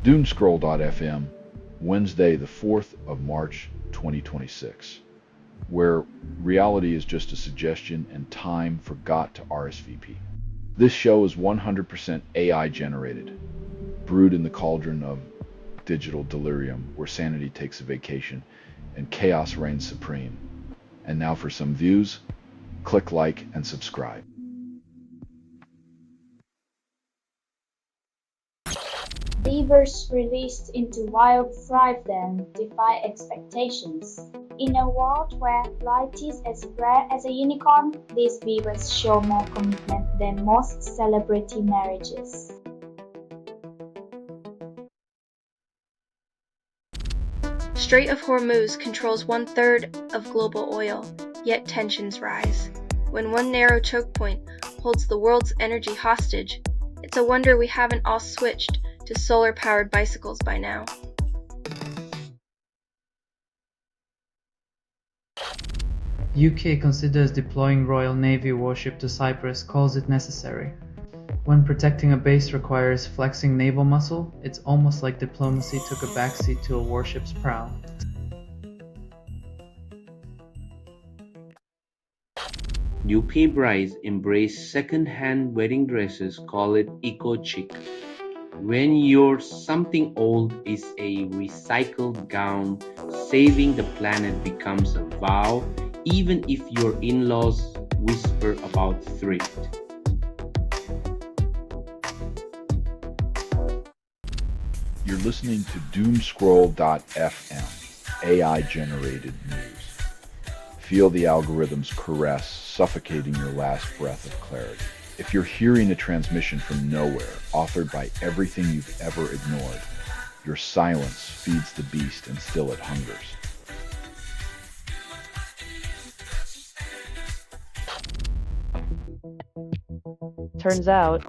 Doomscroll.fm, Wednesday, the 4th of March, 2026, where reality is just a suggestion and time forgot to RSVP. This show is 100% AI generated, brewed in the cauldron of digital delirium where sanity takes a vacation and chaos reigns supreme. And now for some views, click like and subscribe. Beavers released into wild thriveland defy expectations. In a world where light is as rare as a unicorn, these beavers show more commitment than most celebrity marriages. Strait of Hormuz controls 1/3 of global oil, yet tensions rise. When one narrow choke point holds the world's energy hostage, it's a wonder we haven't all switched to solar-powered bicycles by now. UK considers deploying Royal Navy warship to Cyprus, calls it necessary. When protecting a base requires flexing naval muscle, it's almost like diplomacy took a backseat to a warship's prow. UP brides embrace second-hand wedding dresses, call it eco-chic. When your something old is a recycled gown, saving the planet becomes a vow, even if your in-laws whisper about thrift. You're listening to Doomscroll.fm, AI-generated news. Feel the algorithm's caress suffocating your last breath of clarity. If you're hearing a transmission from nowhere, authored by everything you've ever ignored, your silence feeds the beast and still it hungers. Turns out,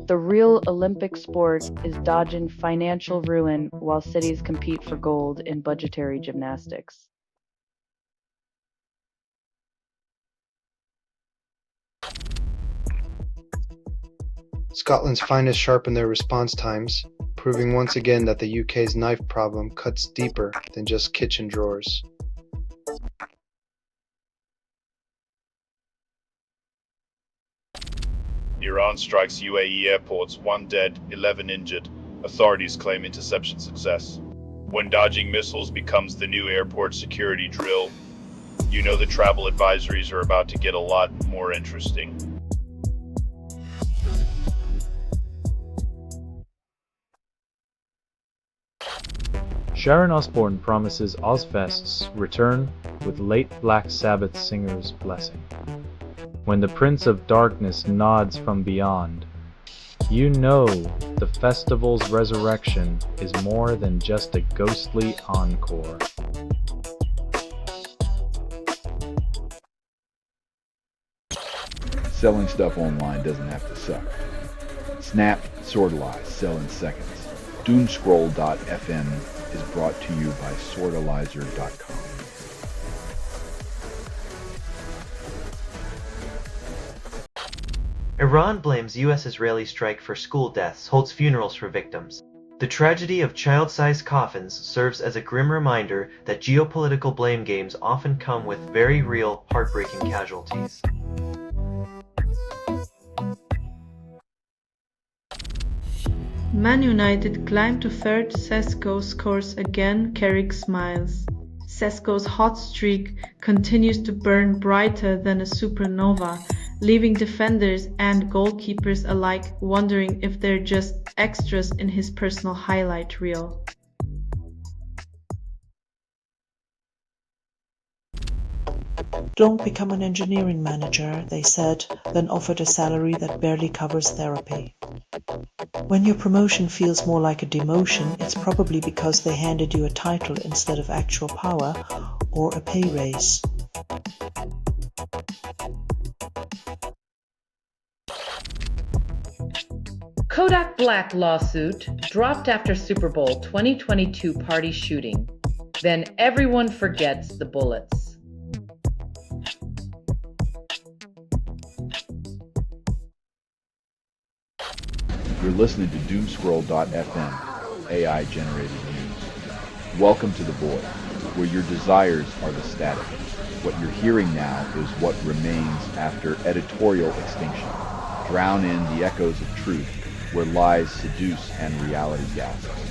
the real Olympic sport is dodging financial ruin while cities compete for gold in budgetary gymnastics. Scotland's finest sharpen their response times, proving once again that the UK's knife problem cuts deeper than just kitchen drawers. Iran strikes UAE airports, 1 dead, 11 injured. Authorities claim interception success. When dodging missiles becomes the new airport security drill, you know the travel advisories are about to get a lot more interesting. Sharon Osbourne promises Ozfest's return with late Black Sabbath singer's blessing. When the Prince of Darkness nods from beyond, you know the festival's resurrection is more than just a ghostly encore. Selling stuff online doesn't have to suck. Snap, Sortalize, sell in seconds. Doomscroll.fm is brought to you by Sortalizer.com. Iran blames U.S.-Israeli strike for school deaths, holds funerals for victims. The tragedy of child-sized coffins serves as a grim reminder that geopolitical blame games often come with very real, heartbreaking casualties. Man United climb to third. Sesko scores again. Carrick smiles. Sesko's hot streak continues to burn brighter than a supernova, leaving defenders and goalkeepers alike wondering if they're just extras in his personal highlight reel. Don't become an engineering manager, they said, then offered a salary that barely covers therapy. When your promotion feels more like a demotion, it's probably because they handed you a title instead of actual power or a pay raise. Kodak Black lawsuit dropped after Super Bowl 2022 party shooting. Then everyone forgets the bullets. You're listening to Doomscroll.fm, AI-generated news. Welcome to the void, where your desires are the static. What you're hearing now is what remains after editorial extinction. Drown in the echoes of truth, where lies seduce and reality gasps.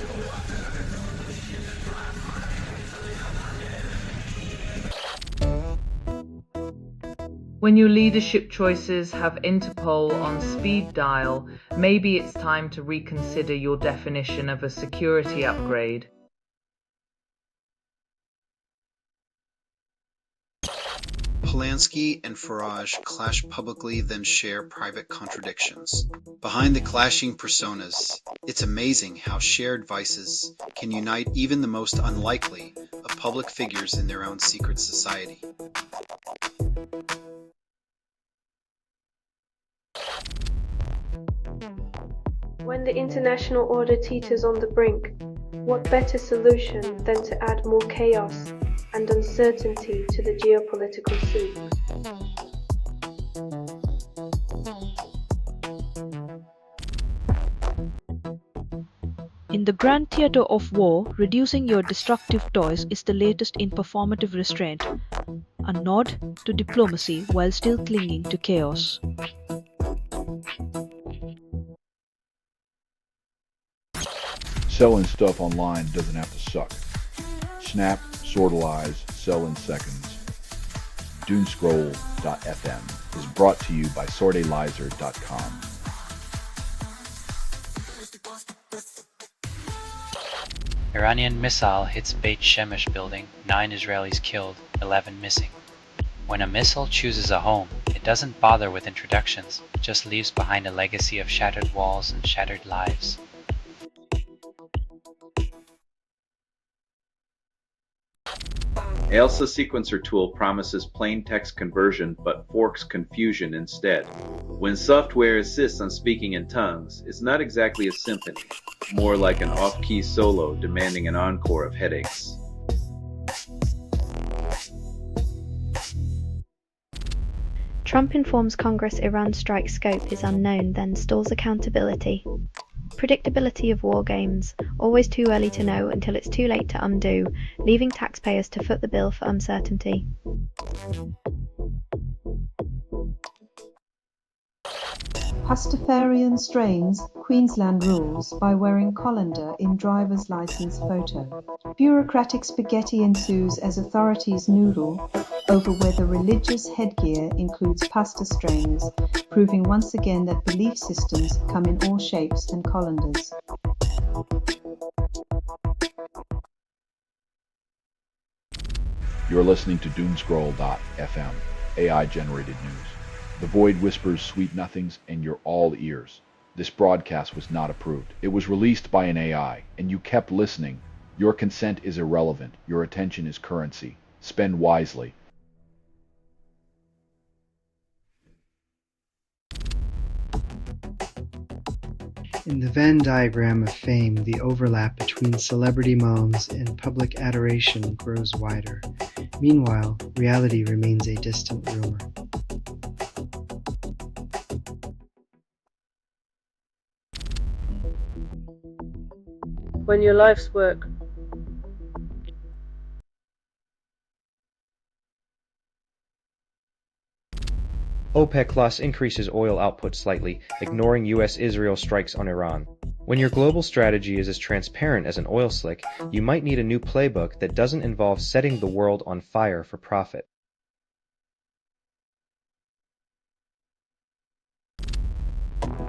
When your leadership choices have Interpol on speed dial, maybe it's time to reconsider your definition of a security upgrade. Polanski and Farage clash publicly, then share private contradictions. Behind the clashing personas, it's amazing how shared vices can unite even the most unlikely of public figures in their own secret society. When the international order teeters on the brink, what better solution than to add more chaos and uncertainty to the geopolitical soup? In the grand theatre of war, reducing your destructive toys is the latest in performative restraint, a nod to diplomacy while still clinging to chaos. Selling stuff online doesn't have to suck. Snap, sortalize, sell in seconds. Doomscroll.fm is brought to you by sortalizer.com. Iranian missile hits Beit Shemesh building, 9 Israelis killed, 11 missing. When a missile chooses a home, it doesn't bother with introductions, it just leaves behind a legacy of shattered walls and shattered lives. ALSA sequencer tool promises plain text conversion but forks confusion instead. When software insists on speaking in tongues, it's not exactly a symphony, more like an off-key solo demanding an encore of headaches. Trump informs Congress Iran's strike scope is unknown, then stalls accountability. Predictability of war games, always too early to know until it's too late to undo, leaving taxpayers to foot the bill for uncertainty. Pastafarian strains Queensland rules by wearing colander in driver's license photo. Bureaucratic spaghetti ensues as authorities noodle over whether religious headgear includes pasta strainers, proving once again that belief systems come in all shapes and colanders. You're listening to Doomscroll.fm, AI-generated news. The void whispers sweet nothings, and you're all ears. This broadcast was not approved. It was released by an AI, and you kept listening. Your consent is irrelevant. Your attention is currency. Spend wisely. In the Venn diagram of fame, the overlap between celebrity moms and public adoration grows wider. Meanwhile, reality remains a distant rumor. When your life's work OPEC+ increases oil output slightly, ignoring US-Israel strikes on Iran. When your global strategy is as transparent as an oil slick, you might need a new playbook that doesn't involve setting the world on fire for profit.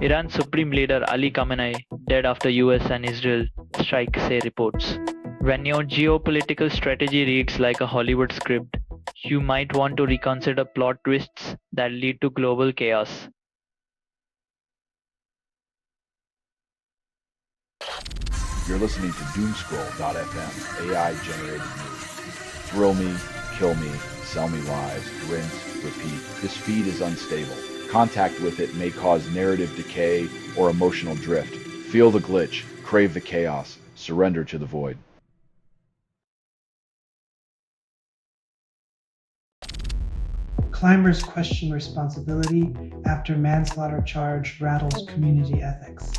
Iran's Supreme Leader Ali Khamenei dead after US and Israel strike, say reports. When your geopolitical strategy reads like a Hollywood script, you might want to reconsider plot twists that lead to global chaos. You're listening to Doomscroll.fm, AI-generated news. Thrill me, kill me, sell me lies, rinse, repeat. This feed is unstable. Contact with it may cause narrative decay or emotional drift. Feel the glitch, crave the chaos, surrender to the void. Climbers question responsibility after manslaughter charge rattles community ethics.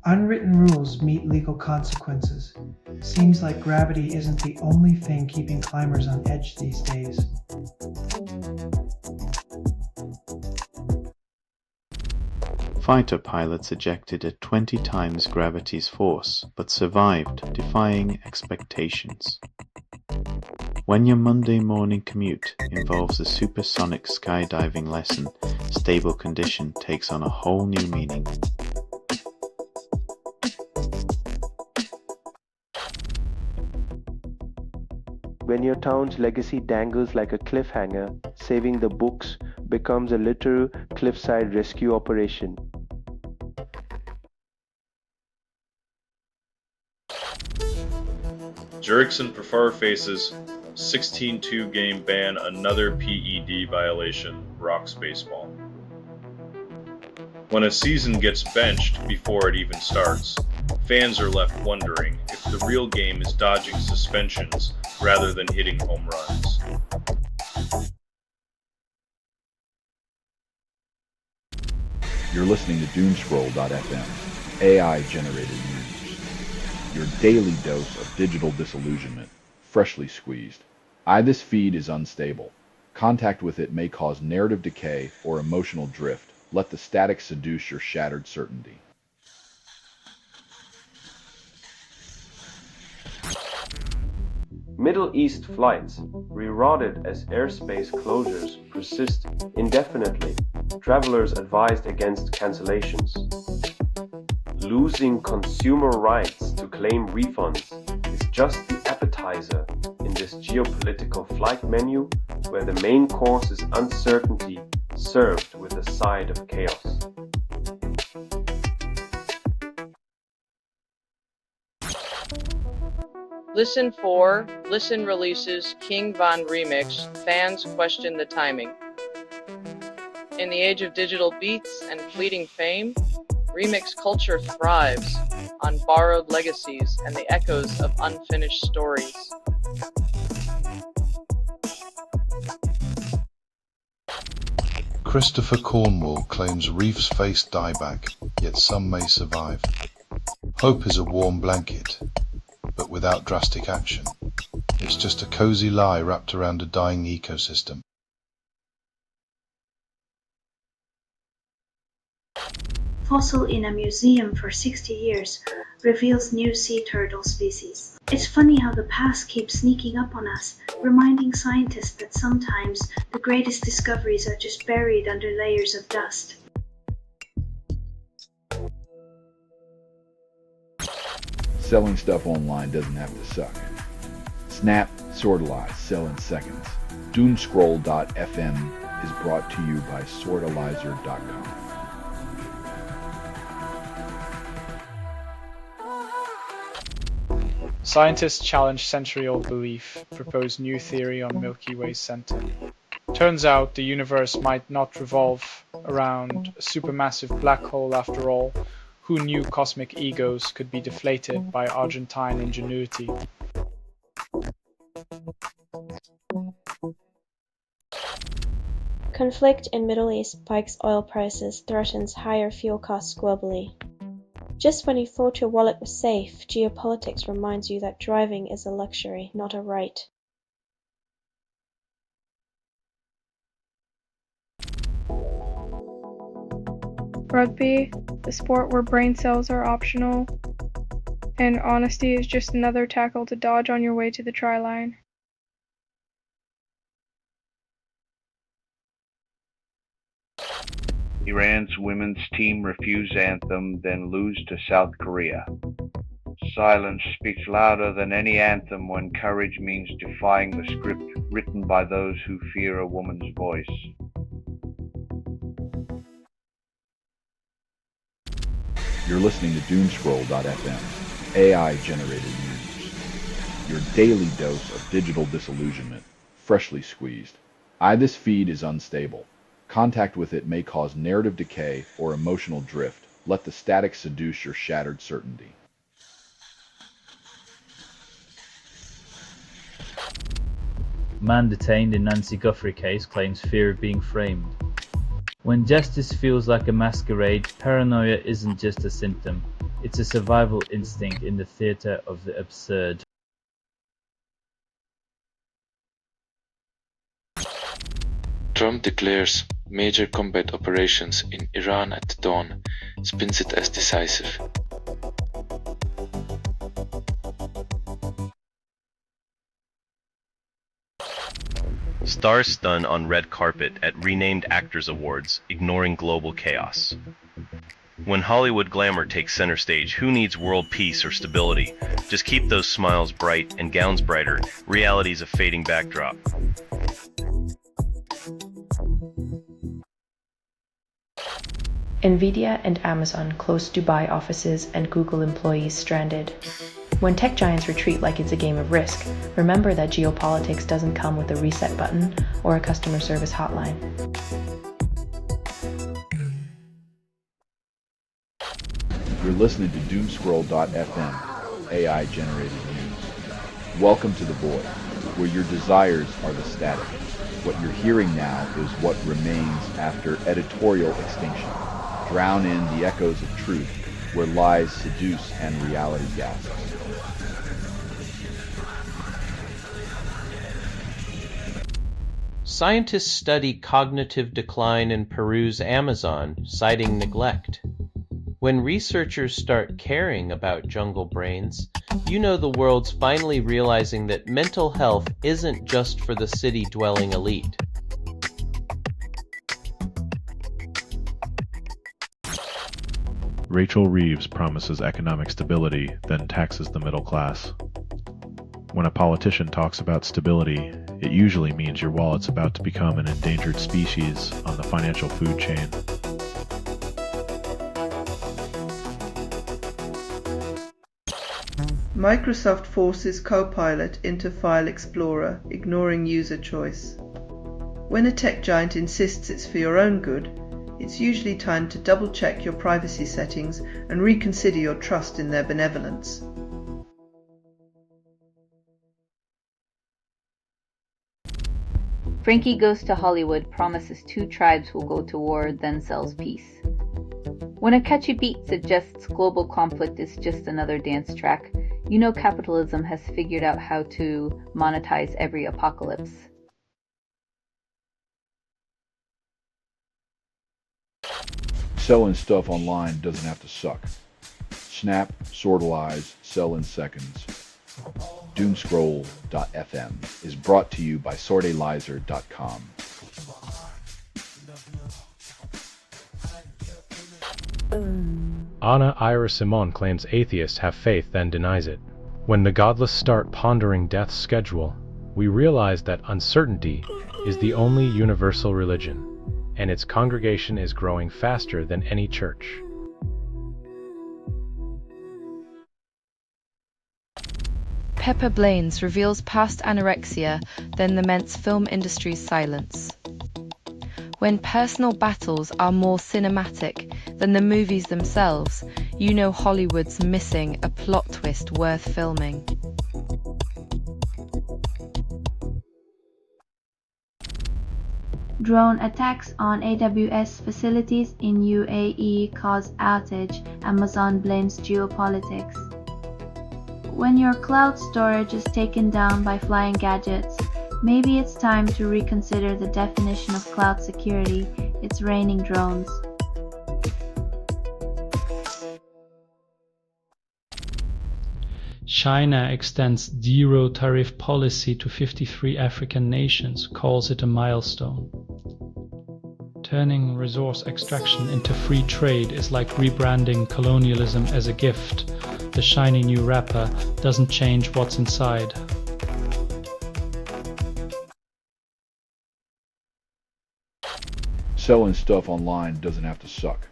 Unwritten rules meet legal consequences. Seems like gravity isn't the only thing keeping climbers on edge these days. Fighter pilots ejected at 20 times gravity's force, but survived, defying expectations. When your Monday morning commute involves a supersonic skydiving lesson, stable condition takes on a whole new meaning. When your town's legacy dangles like a cliffhanger, saving the books becomes a literal cliffside rescue operation. Jerickson Profar faces 16-2 game ban, another PED violation, rocks baseball. When a season gets benched before it even starts, fans are left wondering if the real game is dodging suspensions rather than hitting home runs. You're listening to Doomscroll.fm, AI-generated news. Your daily dose of digital disillusionment, freshly squeezed. This feed is unstable. Contact with it may cause narrative decay or emotional drift. Let the static seduce your shattered certainty. Middle East flights, rerouted as airspace closures persist indefinitely. Travelers advised against cancellations. Losing consumer rights to claim refunds is just the appetizer in this geopolitical flight menu, where the main course is uncertainty served with a side of chaos. Listen releases King Von Remix, fans question the timing. In the age of digital beats and fleeting fame, remix culture thrives on borrowed legacies and the echoes of unfinished stories. Christopher Cornwall claims reefs face dieback, yet some may survive. Hope is a warm blanket, but without drastic action. It's just a cozy lie wrapped around a dying ecosystem. Fossil in a museum for 60 years reveals new sea turtle species. It's funny how the past keeps sneaking up on us, reminding scientists that sometimes the greatest discoveries are just buried under layers of dust. Selling stuff online doesn't have to suck. Snap, Sortalize, sell in seconds. Doomscroll.fm is brought to you by Sortalizer.com. Scientists challenge century-old belief, propose new theory on Milky Way's center. Turns out the universe might not revolve around a supermassive black hole after all. Who knew cosmic egos could be deflated by Argentine ingenuity? Conflict in Middle East spikes oil prices, threatens higher fuel costs globally. Just when you thought your wallet was safe, geopolitics reminds you that driving is a luxury, not a right. Rugby, the sport where brain cells are optional, and honesty is just another tackle to dodge on your way to the try line. Iran's women's team refuse anthem, then lose to South Korea. Silence speaks louder than any anthem when courage means defying the script written by those who fear a woman's voice. You're listening to Doomscroll.fm, AI-generated news. Your daily dose of digital disillusionment, freshly squeezed. This feed is unstable. Contact with it may cause narrative decay or emotional drift. Let the static seduce your shattered certainty. Man detained in Nancy Guthrie case claims fear of being framed. When justice feels like a masquerade, paranoia isn't just a symptom. It's a survival instinct in the theater of the absurd. Trump declares major combat operations in Iran at dawn, spins it as decisive. Stars stun on red carpet at renamed Actors Awards, ignoring global chaos. When Hollywood glamour takes center stage, who needs world peace or stability? Just keep those smiles bright and gowns brighter. Reality's a fading backdrop. Nvidia and Amazon close Dubai offices and Google employees stranded. When tech giants retreat like it's a game of Risk, remember that geopolitics doesn't come with a reset button or a customer service hotline. You're listening to Doomscroll.fm, AI-generated news. Welcome to the void, where your desires are the static. What you're hearing now is what remains after editorial extinction. Drown in the echoes of truth, where lies seduce and reality gasps. Scientists study cognitive decline in Peru's Amazon, citing neglect. When researchers start caring about jungle brains, you know the world's finally realizing that mental health isn't just for the city-dwelling elite. Rachel Reeves promises economic stability, then taxes the middle class. When a politician talks about stability, it usually means your wallet's about to become an endangered species on the financial food chain. Microsoft forces Copilot into File Explorer, ignoring user choice. When a tech giant insists it's for your own good, it's usually time to double-check your privacy settings and reconsider your trust in their benevolence. Frankie Goes to Hollywood promises 2 tribes will go to war, then sells peace. When a catchy beat suggests global conflict is just another dance track, you know capitalism has figured out how to monetize every apocalypse. Selling stuff online doesn't have to suck. Snap, sortalize, sell in seconds. Doomscroll.fm is brought to you by sortalizer.com. Anna Ira Simone claims atheists have faith, then denies it. When the godless start pondering death's schedule, we realize that uncertainty is the only universal religion, and its congregation is growing faster than any church. Pepper Blaines reveals past anorexia, then laments film industry's silence. When personal battles are more cinematic than the movies themselves, you know Hollywood's missing a plot twist worth filming. Drone attacks on AWS facilities in UAE cause outage, Amazon blames geopolitics. When your cloud storage is taken down by flying gadgets, maybe it's time to reconsider the definition of cloud security. It's raining drones. China extends zero tariff policy to 53 African nations, calls it a milestone. Turning resource extraction into free trade is like rebranding colonialism as a gift. The shiny new wrapper doesn't change what's inside. Selling stuff online doesn't have to suck.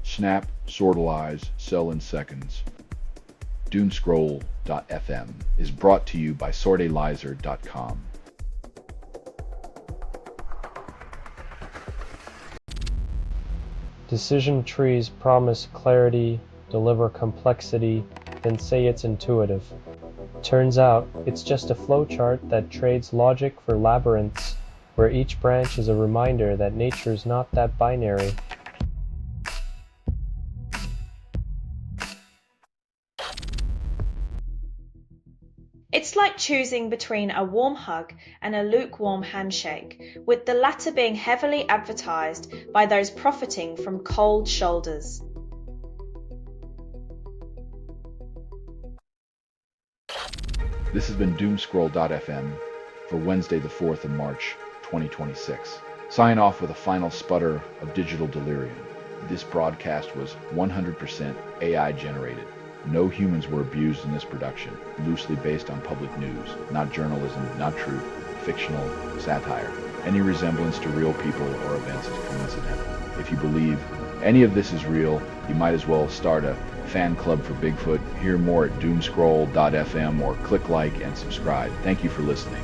Snap, sortalize, sell in seconds. Doomscroll.fm is brought to you by sortalizer.com. Decision trees promise clarity, deliver complexity, then say it's intuitive. Turns out, it's just a flowchart that trades logic for labyrinths, where each branch is a reminder that nature's not that binary. It's like choosing between a warm hug and a lukewarm handshake, with the latter being heavily advertised by those profiting from cold shoulders. This has been Doomscroll.fm for Wednesday the 4th of March, 2026. Sign off with a final sputter of digital delirium. This broadcast was 100% AI generated. No humans were abused in this production, loosely based on public news, not journalism, not truth, fictional, satire. Any resemblance to real people or events is coincidental. If you believe any of this is real, you might as well start a fan club for Bigfoot. Hear more at doomscroll.fm or click like and subscribe. Thank you for listening.